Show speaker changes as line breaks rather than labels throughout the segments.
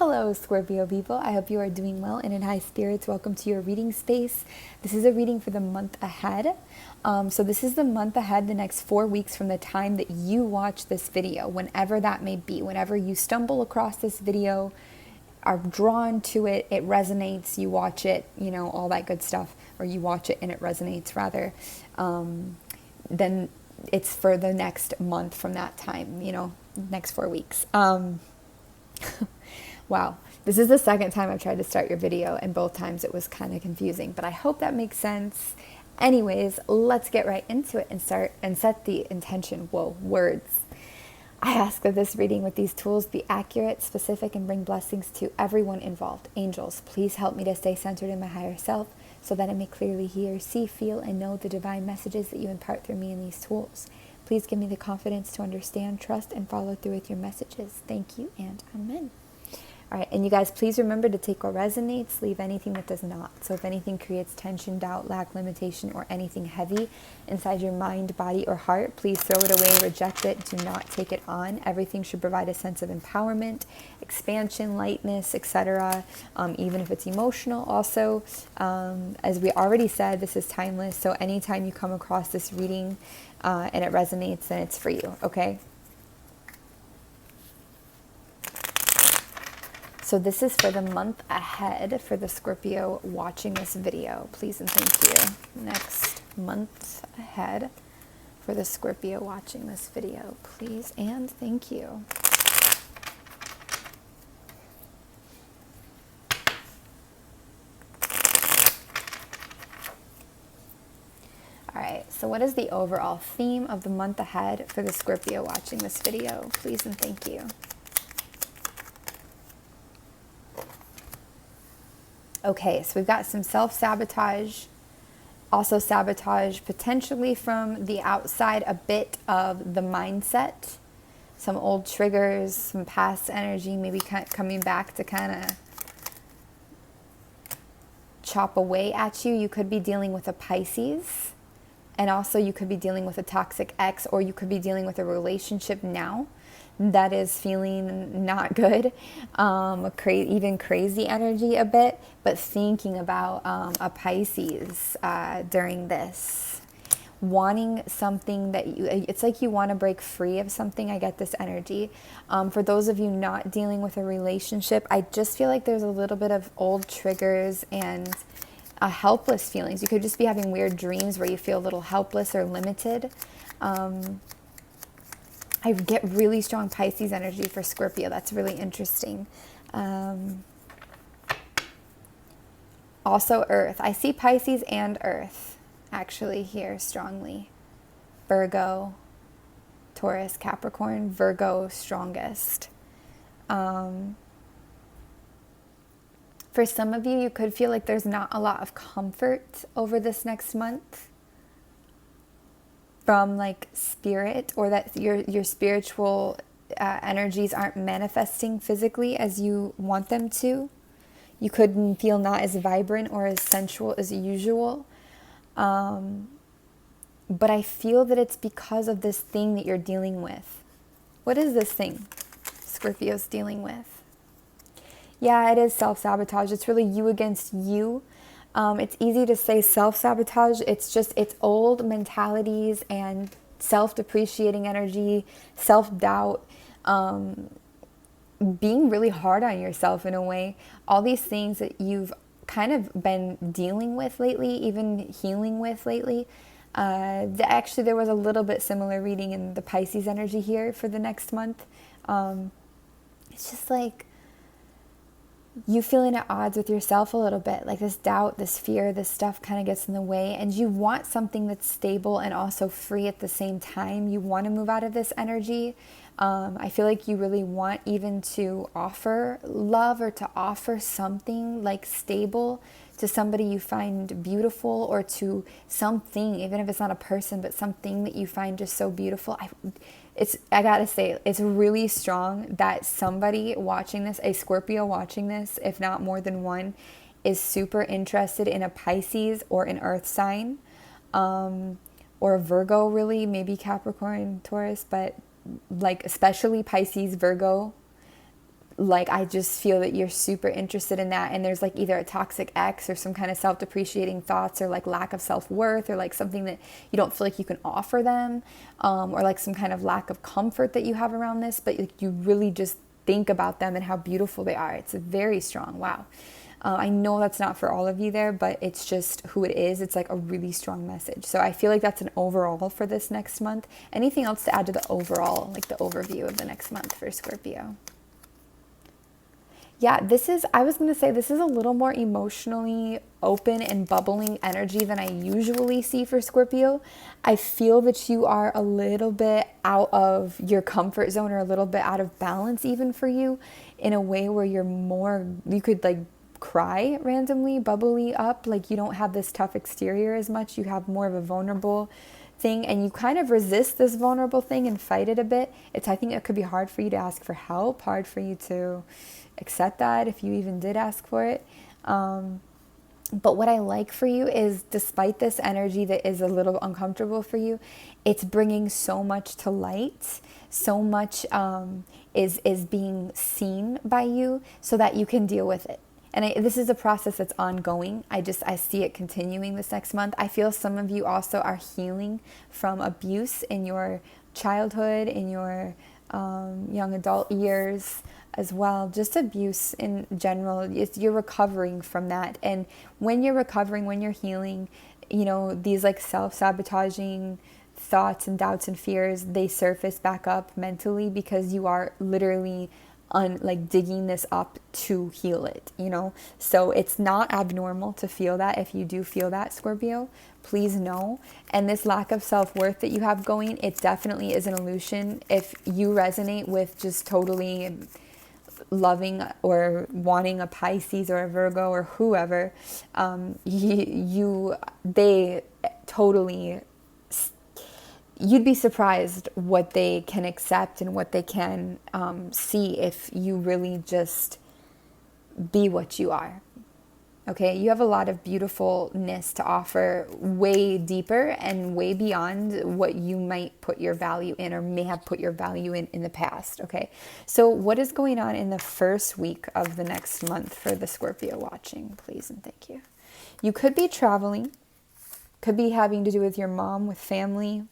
Hello, Scorpio people. I hope you are doing well and in high spirits. Welcome to your reading space. This is a reading for the month ahead. So this is the month ahead, the next 4 weeks from the time that you watch this video, whenever that may be. Whenever you stumble across this video, are drawn to it, it resonates, you watch it, all that good stuff, or you watch it and it resonates rather, then it's for the next month from that time, next 4 weeks. Wow, this is the second time I've tried to start your video, and both times it was kind of confusing, but I hope that makes sense. Anyways, let's get right into it and start and set the intention. Whoa, words. I ask that this reading with these tools be accurate, specific, and bring blessings to everyone involved. Angels, please help me to stay centered in my higher self so that I may clearly hear, see, feel, and know the divine messages that you impart through me in these tools. Please give me the confidence to understand, trust, and follow through with your messages. Thank you, and amen. All right, and you guys, please remember to take what resonates, leave anything that does not. So if anything creates tension, doubt, lack, limitation, or anything heavy inside your mind, body, or heart, please throw it away, reject it, do not take it on. Everything should provide a sense of empowerment, expansion, lightness, etc., even if it's emotional. Also, as we already said, this is timeless, so anytime you come across this reading and it resonates, then it's for you, okay? So this is for the month ahead for the Scorpio watching this video. Please and thank you. Next month ahead for the Scorpio watching this video. Please and thank you. All right, so what is the overall theme of the month ahead for the Scorpio watching this video? Please and thank you. Okay, so we've got some self-sabotage, also sabotage potentially from the outside, a bit of the mindset, some old triggers, some past energy, maybe coming back to kind of chop away at you. You could be dealing with a Pisces, and also you could be dealing with a toxic ex, or you could be dealing with a relationship now that is feeling not good, even crazy energy a bit, but thinking about a Pisces during this, wanting something that it's like you want to break free of something. I get this energy. For those of you not dealing with a relationship, I just feel like there's a little bit of old triggers and helpless feelings. You could just be having weird dreams where you feel a little helpless or limited. I get really strong Pisces energy for Scorpio. That's really interesting. Also Earth. I see Pisces and Earth actually here strongly. Virgo, Taurus, Capricorn, Virgo strongest. For some of you, you could feel like there's not a lot of comfort over this next month from like spirit, or that your spiritual energies aren't manifesting physically as you want them to. You could feel not as vibrant or as sensual as usual. But I feel that it's because of this thing that you're dealing with. What is this thing Scorpio's dealing with? Yeah, it is self-sabotage. It's really you against you. It's easy to say self-sabotage. It's old mentalities and self-depreciating energy, self-doubt, being really hard on yourself in a way. All these things that you've kind of been dealing with lately, even healing with lately. Actually, there was a little bit similar reading in the Pisces energy here for the next month. It's just like you feeling at odds with yourself a little bit, like this doubt, this fear, this stuff kind of gets in the way, and you want something that's stable and also free at the same time. You want to move out of this energy. I feel like you really want even to offer love, or to offer something like stable to somebody you find beautiful, or to something, even if it's not a person, but something that you find just so beautiful. I gotta say, it's really strong that somebody watching this, a Scorpio watching this, if not more than one, is super interested in a Pisces or an Earth sign, or a Virgo, really, maybe Capricorn, Taurus, but like especially Pisces, Virgo, Like, I just feel that you're super interested in that, and there's like either a toxic ex or some kind of self-depreciating thoughts, or like lack of self-worth, or like something that you don't feel like you can offer them, or like some kind of lack of comfort that you have around this, but like, you really just think about them and how beautiful they are. It's a very strong wow. I know that's not for all of you there, but it's just who it is. It's like a really strong message. So I feel like that's an overall for this next month. Anything else to add to the overall, like the overview of the next month for Scorpio? Yeah, I was going to say, this is a little more emotionally open and bubbling energy than I usually see for Scorpio. I feel that you are a little bit out of your comfort zone, or a little bit out of balance even for you, in a way where you could like cry randomly, bubbly up. Like, you don't have this tough exterior as much. You have more of a vulnerable thing, and you kind of resist this vulnerable thing and fight it a bit. I think it could be hard for you to ask for help, hard for you to accept that if you even did ask for it. But what I like for you is, despite this energy that is a little uncomfortable for you, it's bringing so much to light. So much is being seen by you, so that you can deal with it. And this is a process that's ongoing. I see it continuing this next month. I feel some of you also are healing from abuse in your childhood, in your young adult years as well. Just abuse in general. You're recovering from that. And when you're recovering, when you're healing, these like self-sabotaging thoughts and doubts and fears, they surface back up mentally, because you are literally digging this up to heal it, So it's not abnormal to feel that. If you do feel that, Scorpio, please know. And this lack of self-worth that you have going, it definitely is an illusion. If you resonate with just totally loving or wanting a Pisces or a Virgo or whoever, they totally, you'd be surprised what they can accept and what they can see if you really just be what you are. Okay, you have a lot of beautifulness to offer, way deeper and way beyond what you might put your value in, or may have put your value in the past. Okay, so what is going on in the first week of the next month for the Scorpio watching? Please and thank you. You could be traveling, could be having to do with your mom, with family.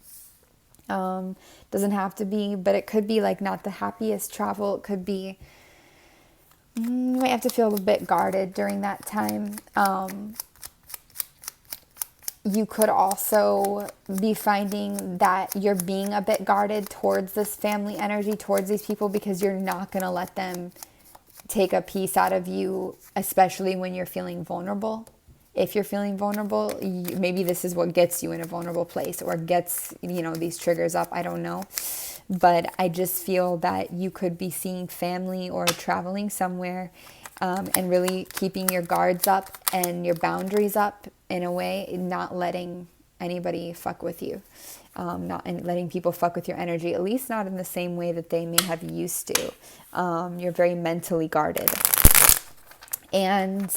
Doesn't have to be, but it could be like not the happiest travel. It could be, you might have to feel a bit guarded during that time. You could also be finding that you're being a bit guarded towards this family energy, towards these people, because you're not going to let them take a piece out of you, especially when you're feeling vulnerable. If you're feeling vulnerable, maybe this is what gets you in a vulnerable place, or gets, these triggers up. I don't know. But I just feel that you could be seeing family or traveling somewhere, and really keeping your guards up and your boundaries up, in a way, not letting anybody fuck with you. Not letting people fuck with your energy, at least not in the same way that they may have used to. You're very mentally guarded. And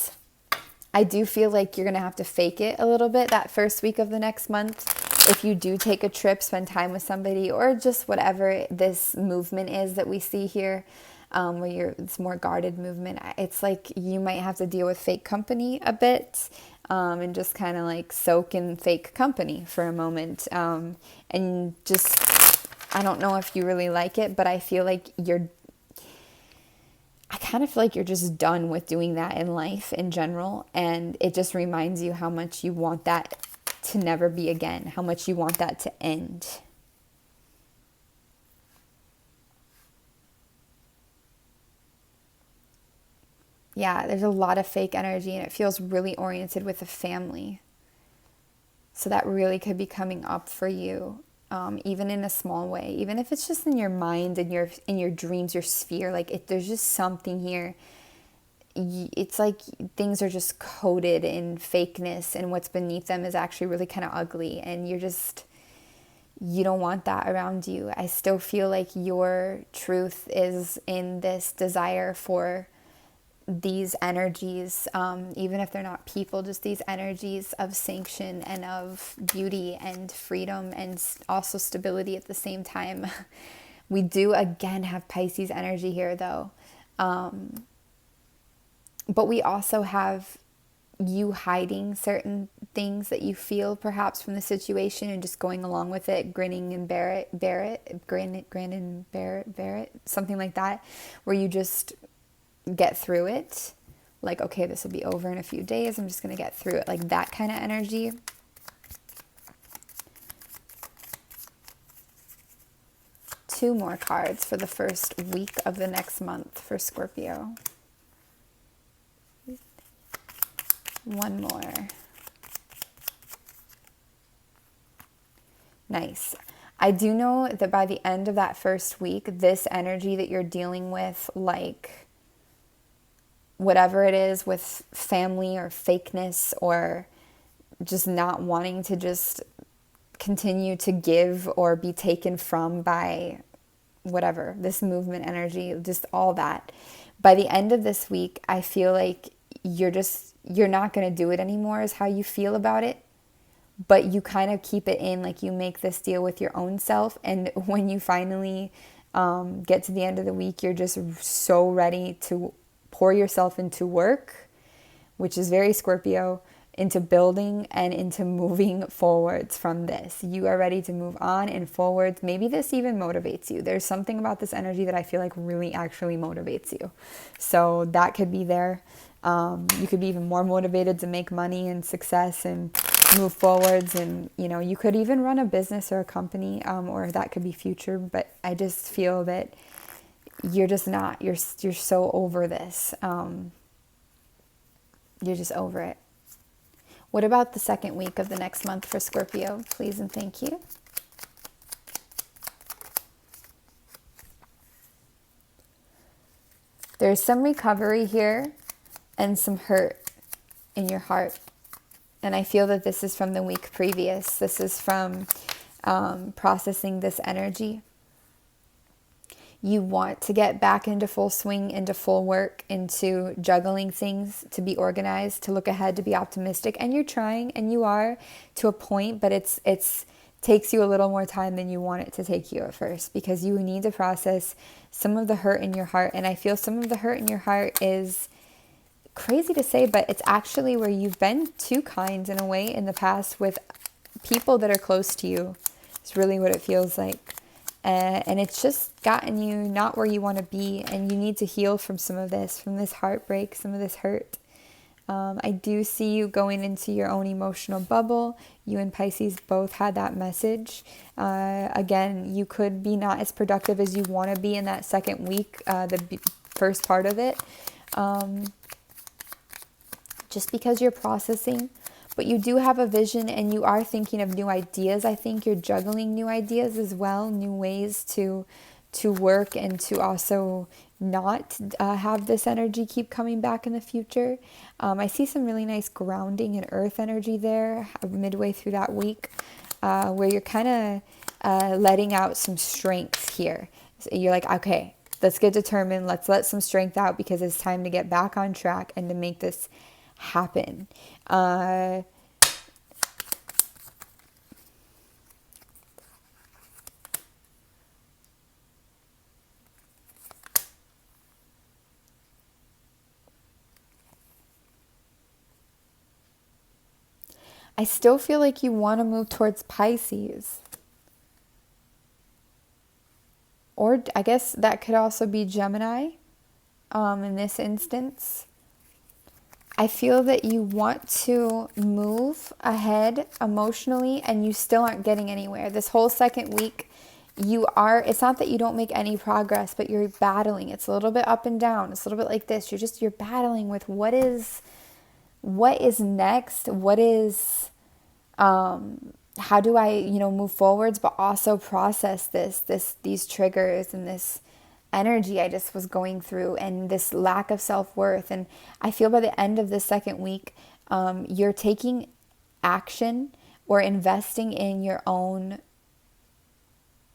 I do feel like you're going to have to fake it a little bit that first week of the next month. If you do take a trip, spend time with somebody, or just whatever this movement is that we see here, where it's more guarded movement, it's like you might have to deal with fake company a bit, and just kind of like soak in fake company for a moment. And just, I don't know if you really like it, but I feel like I kind of feel like you're just done with doing that in life in general. And it just reminds you how much you want that to never be again, how much you want that to end. Yeah, there's a lot of fake energy, and it feels really oriented with the family. So that really could be coming up for you, even in a small way, even if it's just in your mind and in your dreams, your sphere. Like, there's just something here. It's like things are just coated in fakeness, and what's beneath them is actually really kind of ugly, and you don't want that around you. I still feel like your truth is in this desire for these energies, even if they're not people, just these energies of sanction and of beauty and freedom, and also stability at the same time. We do again have Pisces energy here, though. But we also have you hiding certain things that you feel perhaps from the situation and just going along with it, grinning and bear it, something like that, where you just get through it. Like, okay, this will be over in a few days. I'm just going to get through it. Like that kind of energy. Two more cards for the first week of the next month for Scorpio. One more. Nice. I do know that by the end of that first week, this energy that you're dealing with, like whatever it is with family or fakeness or just not wanting to just continue to give or be taken from by whatever, this movement energy, just all that. By the end of this week, I feel like you're not going to do it anymore is how you feel about it. But you kind of keep it in, like you make this deal with your own self. And when you finally get to the end of the week, you're just so ready to pour yourself into work, which is very Scorpio, into building and into moving forwards from this. You are ready to move on and forwards. Maybe this even motivates you. There's something about this energy that I feel like really actually motivates you. So that could be there. You could be even more motivated to make money and success and move forwards. And, you know, you could even run a business or a company, or that could be future. But I just feel that you're just not, you're so over this. You're just over it. What about the second week of the next month for Scorpio? Please and thank you. There's some recovery here and some hurt in your heart. And I feel that this is from the week previous. This is from processing this energy. You want to get back into full swing, into full work, into juggling things, to be organized, to look ahead, to be optimistic. And you're trying, and you are to a point, but it's takes you a little more time than you want it to take you at first, because you need to process some of the hurt in your heart. And I feel some of the hurt in your heart is crazy to say, but it's actually where you've been too kind in a way in the past with people that are close to you. It's really what it feels like. And it's just gotten you not where you want to be, and you need to heal from some of this, from this heartbreak, some of this hurt. I do see you going into your own emotional bubble. You and Pisces both had that message. Again, you could be not as productive as you want to be in that second week, the first part of it, just because you're processing. But you do have a vision, and you are thinking of new ideas. I think you're juggling new ideas as well, new ways to work and to also not have this energy keep coming back in the future. I see some really nice grounding and earth energy there midway through that week, where you're kind of letting out some strength here. So you're like, okay, let's get determined. Let's let some strength out, because it's time to get back on track and to make this happen. I still feel like you want to move towards Pisces. Or I guess that could also be Gemini in this instance. I feel that you want to move ahead emotionally, and you still aren't getting anywhere. This whole second week, it's not that you don't make any progress, but you're battling. It's a little bit up and down. It's a little bit like this. You're battling with what is next? What is, how do I, move forwards, but also process these triggers and this energy I just was going through, and this lack of self-worth. And I feel by the end of the second week, you're taking action or investing in your own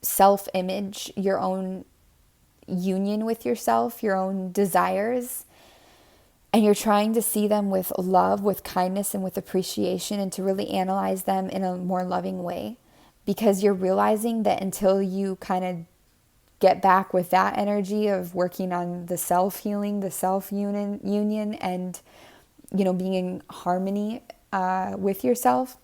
self-image, your own union with yourself, your own desires. And you're trying to see them with love, with kindness, and with appreciation, and to really analyze them in a more loving way. Because you're realizing that until you kind of get back with that energy of working on the self-healing, the self-union, and, you know, being in harmony with yourself.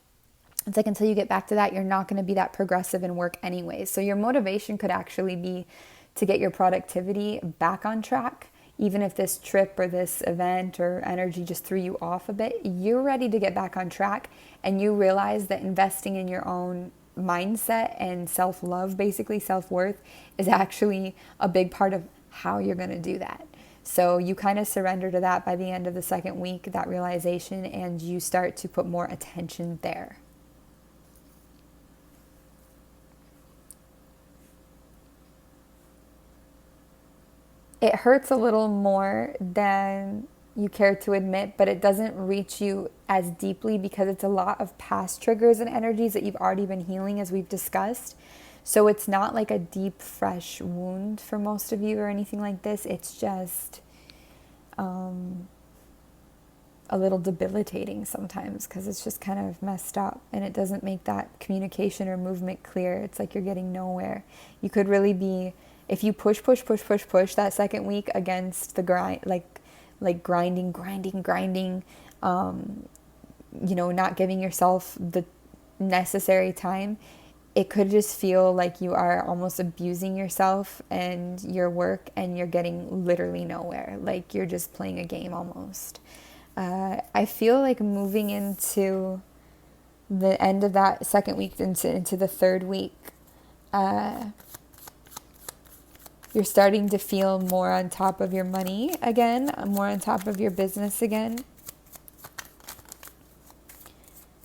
It's like until you get back to that, you're not going to be that progressive in work anyways. So your motivation could actually be to get your productivity back on track. Even if this trip or this event or energy just threw you off a bit, you're ready to get back on track. And you realize that investing in your own mindset and self-love, basically self-worth, is actually a big part of how you're going to do that. So you kind of surrender to that by the end of the second week, that realization, and you start to put more attention there. It hurts a little more than you care to admit, but it doesn't reach you as deeply because it's a lot of past triggers and energies that you've already been healing, as we've discussed. So it's not like a deep, fresh wound for most of you or anything like this. It's just a little debilitating sometimes because it's just kind of messed up and it doesn't make that communication or movement clear. It's like you're getting nowhere. You could really be, if you push that second week against the grind, like grinding, you know, not giving yourself the necessary time, it could just feel like you are almost abusing yourself and your work, and you're getting literally nowhere. Like you're just playing a game almost. I feel like moving into the end of that second week into the third week, you're starting to feel more on top of your money again, more on top of your business again.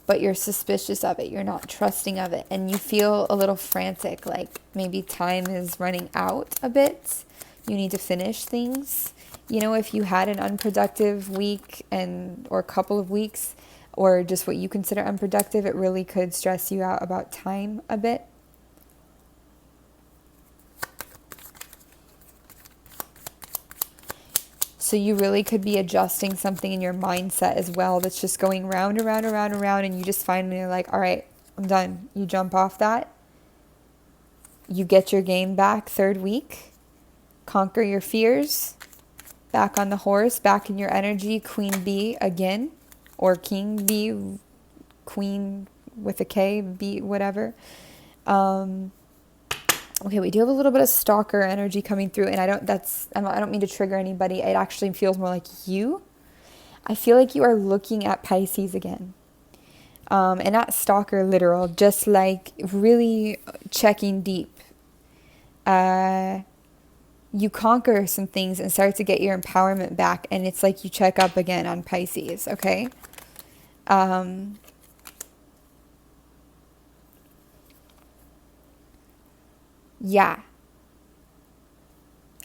But you're suspicious of it. You're not trusting of it. And you feel a little frantic, like maybe time is running out a bit. You need to finish things. You know, if you had an unproductive week or couple of weeks, or just what you consider unproductive, it really could stress you out about time a bit. So you really could be adjusting something in your mindset as well that's just going round and round and round and round, and you just finally are like, all right, I'm done. You jump off that. You get your game back third week. Conquer your fears. Back on the horse, back in your energy, queen bee again. Or king bee, queen with a K, bee, whatever. Okay, we do have a little bit of stalker energy coming through, and I don't mean to trigger anybody. It actually feels more like you. I feel like you are looking at Pisces again. And not stalker literal, just like really checking deep. You conquer some things and start to get your empowerment back, and it's like you check up again on Pisces, okay? Yeah.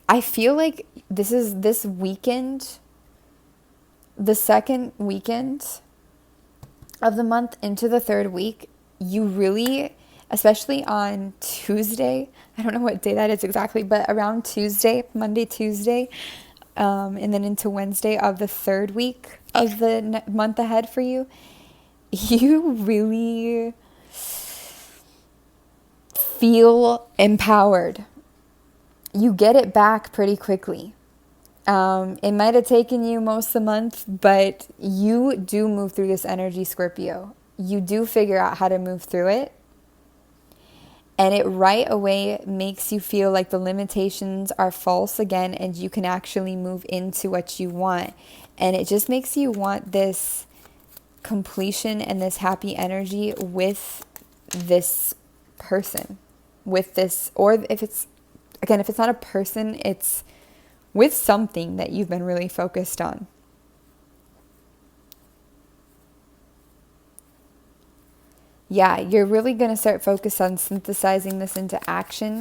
I feel like this weekend, the second weekend of the month into the third week, you really, especially on Tuesday, I don't know what day that is exactly, but around Tuesday, Monday, Tuesday, and then into Wednesday of the third week of the month ahead for you, you really feel empowered. You get it back pretty quickly. It might have taken you most of the month, but you do move through this energy, Scorpio. You do figure out how to move through it. And it right away makes you feel like the limitations are false again, and you can actually move into what you want. And it just makes you want this completion and this happy energy with this person. With this, or if it's not a person, it's with something that you've been really focused on. Yeah, you're really going to start focused on synthesizing this into action.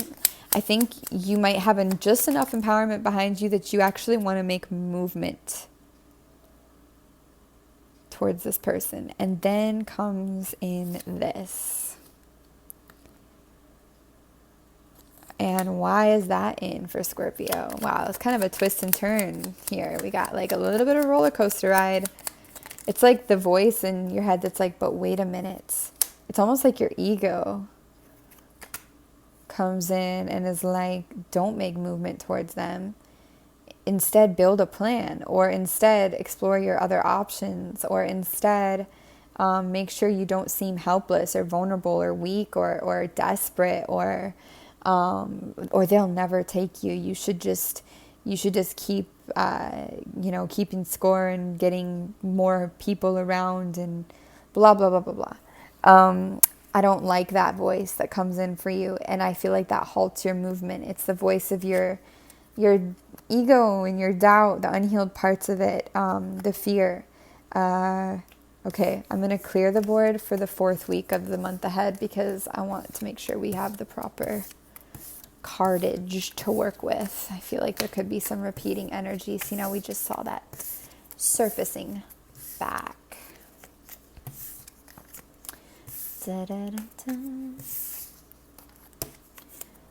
I think you might have just enough empowerment behind you that you actually want to make movement towards this person. And then comes in this. And why is that in for Scorpio? Wow, it's kind of a twist and turn here. We got like a little bit of roller coaster ride. It's like the voice in your head that's like, but wait a minute. It's almost like your ego comes in and is like, don't make movement towards them. Instead, build a plan, or instead explore your other options, or instead make sure you don't seem helpless or vulnerable or weak or desperate, or they'll never take you. You should just keep keeping score and getting more people around and blah blah blah blah blah. I don't like that voice that comes in for you, and I feel like that halts your movement. It's the voice of your ego and your doubt, the unhealed parts of it, the fear. Okay, I'm going to clear the board for the 4th week of the month ahead because I want to make sure we have the proper cardage to work with. I feel like there could be some repeating energies. You know, we just saw that surfacing back. Da-da-da-da.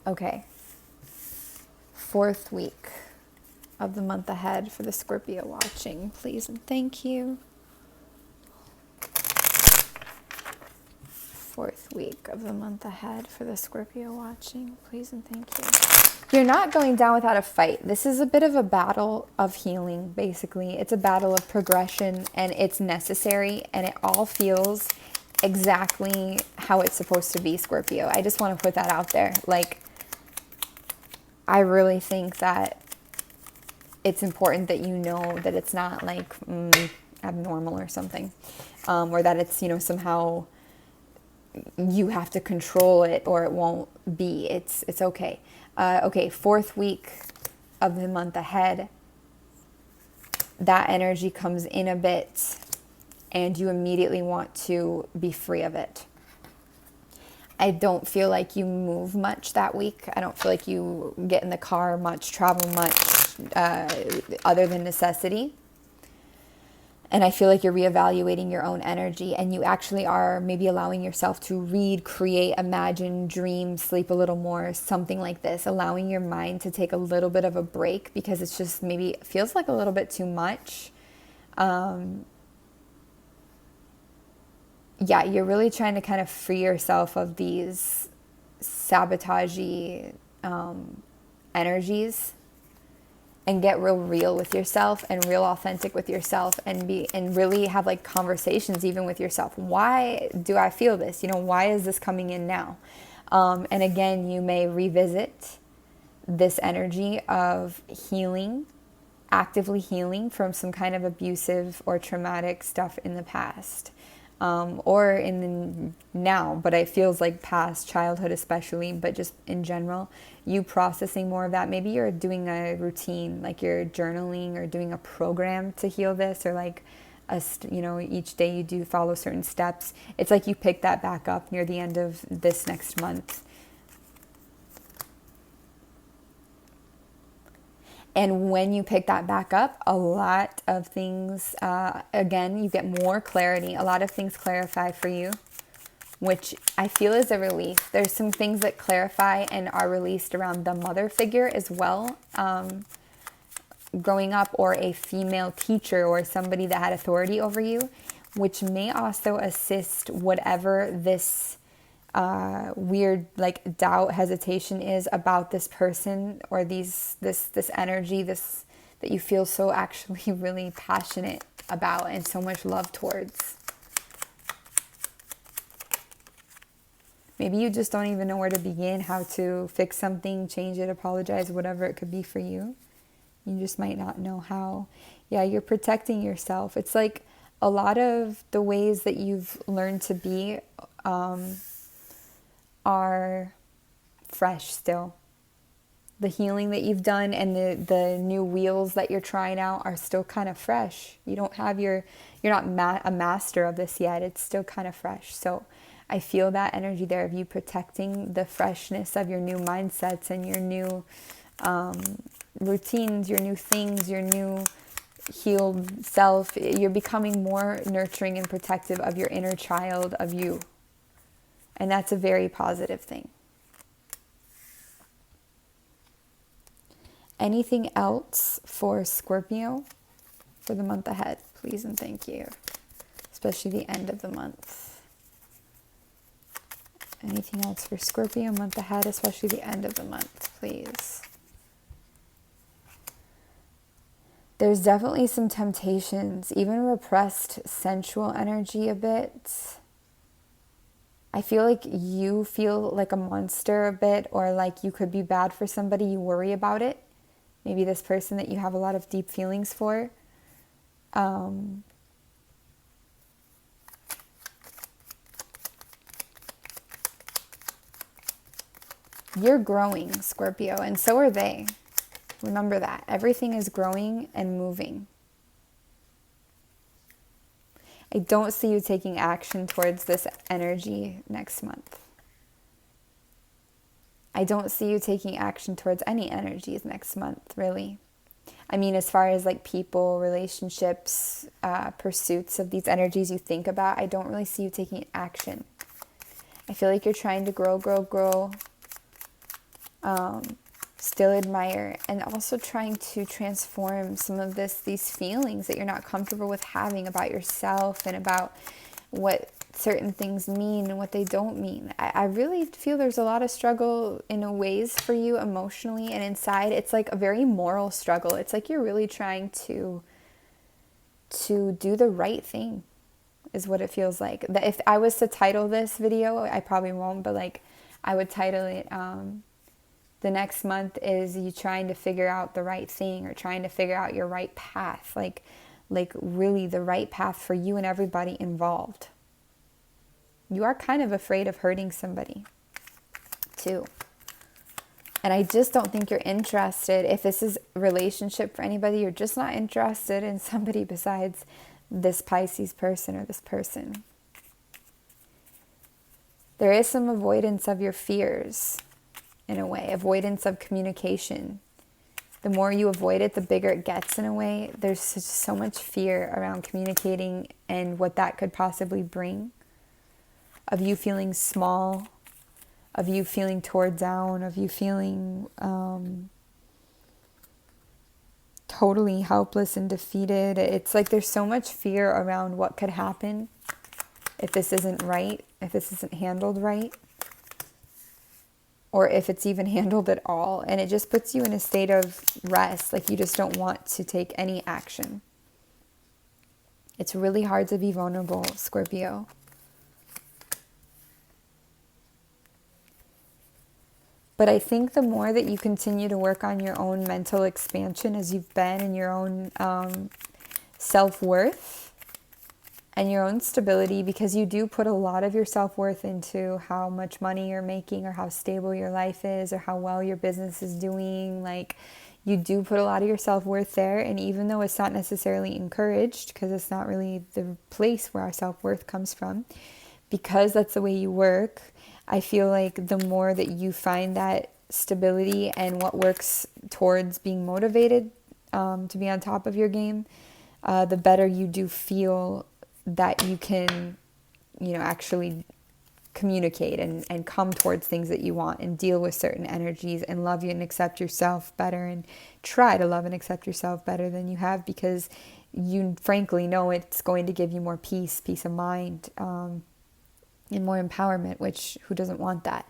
Okay. 4th week of the month ahead for the Scorpio watching, please and thank you. 4th week of the month ahead for the Scorpio watching, please and thank you. You're not going down without a fight. This is a bit of a battle of healing, basically. It's a battle of progression, and it's necessary, and it all feels exactly how it's supposed to be, Scorpio. I just want to put that out there. Like, I really think that it's important that you know that it's not like abnormal or something, or that it's, somehow you have to control it or it won't be. It's okay. Okay, 4th week of the month ahead, that energy comes in a bit and you immediately want to be free of it. I don't feel like you move much that week. I don't feel like you get in the car much, travel much, other than necessity. And I feel like you're reevaluating your own energy, and you actually are maybe allowing yourself to read, create, imagine, dream, sleep a little more, something like this, allowing your mind to take a little bit of a break because it's just maybe feels like a little bit too much. Yeah, you're really trying to kind of free yourself of these sabotagey energies and get real with yourself and real authentic with yourself and really have like conversations even with yourself. Why do I feel this? Why is this coming in now? And again, you may revisit this energy of healing, actively healing from some kind of abusive or traumatic stuff in the past. Or in the now, but it feels like past, childhood especially, but just in general, you processing more of that. Maybe you're doing a routine, like you're journaling or doing a program to heal this, or like each day you do follow certain steps. It's like you pick that back up near the end of this next month. And when you pick that back up, a lot of things, again, you get more clarity. A lot of things clarify for you, which I feel is a relief. There's some things that clarify and are released around the mother figure as well, growing up, or a female teacher or somebody that had authority over you, which may also assist whatever this weird like doubt, hesitation is about this person or this energy, this that you feel so actually really passionate about and so much love towards. Maybe you just don't even know where to begin, how to fix something, change it, apologize, whatever it could be for you. You just might not know how. Yeah, you're protecting yourself. It's like a lot of the ways that you've learned to be are fresh still. The healing that you've done and the new wheels that you're trying out are still kind of fresh. You don't have you're not a master of this yet. It's still kind of fresh. So I feel that energy there of you protecting the freshness of your new mindsets and your new routines, your new things, your new healed self. You're becoming more nurturing and protective of your inner child, of you. And that's a very positive thing. Anything else for Scorpio for the month ahead, please and thank you. Especially the end of the month. Anything else for Scorpio month ahead, especially the end of the month, please? There's definitely some temptations, even repressed sensual energy a bit. I feel like you feel like a monster a bit, or like you could be bad for somebody. You worry about it. Maybe this person that you have a lot of deep feelings for. You're growing, Scorpio, and so are they. Remember that. Everything is growing and moving. I don't see you taking action towards this energy next month. I don't see you taking action towards any energies next month, really. I mean, as far as like people, relationships, pursuits of these energies you think about, I don't really see you taking action. I feel like you're trying to grow, still admire, and also trying to transform some of these feelings that you're not comfortable with having about yourself and about what certain things mean and what they don't mean. I really feel there's a lot of struggle in a ways for you emotionally, and inside it's like a very moral struggle. It's like you're really trying to do the right thing is what it feels like. That if I was to title this video, I probably won't, but like I would title it the next month is you trying to figure out the right thing, or trying to figure out your right path, like really the right path for you and everybody involved. You are kind of afraid of hurting somebody too. And I just don't think you're interested. If this is a relationship for anybody, you're just not interested in somebody besides this Pisces person or this person. There is some avoidance of your fears. In a way, avoidance of communication. The more you avoid it, the bigger it gets in a way. There's so much fear around communicating and what that could possibly bring. Of you feeling small, of you feeling torn down, of you feeling totally helpless and defeated. It's like there's so much fear around what could happen if this isn't right, if this isn't handled right. Or if it's even handled at all. And it just puts you in a state of rest, like you just don't want to take any action. It's really hard to be vulnerable, Scorpio. But I think the more that you continue to work on your own mental expansion as you've been, in your own self-worth, and your own stability, because you do put a lot of your self-worth into how much money you're making, or how stable your life is, or how well your business is doing. Like, you do put a lot of your self-worth there, and even though it's not necessarily encouraged, because it's not really the place where our self-worth comes from, because that's the way you work, I feel like the more that you find that stability and what works towards being motivated to be on top of your game, the better you do feel that you can, actually communicate and come towards things that you want, and deal with certain energies, and love you and accept yourself better, and try to love and accept yourself better than you have, because you frankly know it's going to give you more peace of mind, and more empowerment, which who doesn't want that?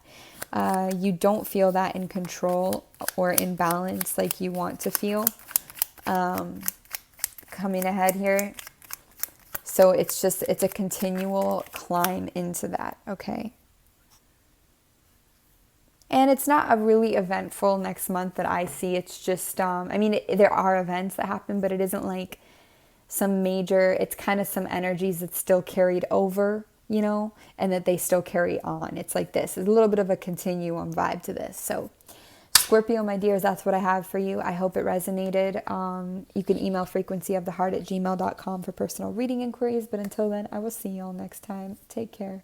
You don't feel that in control or in balance like you want to feel coming ahead here. So it's a continual climb into that, okay? And it's not a really eventful next month that I see. It's just, there are events that happen, but it isn't like some major, it's kind of some energies that still carried over, and that they still carry on. It's like this. It's a little bit of a continuum vibe to this. So Scorpio, my dears, that's what I have for you. I hope it resonated. You can email FrequencyOfTheHeart@gmail.com for personal reading inquiries. But until then, I will see you all next time. Take care.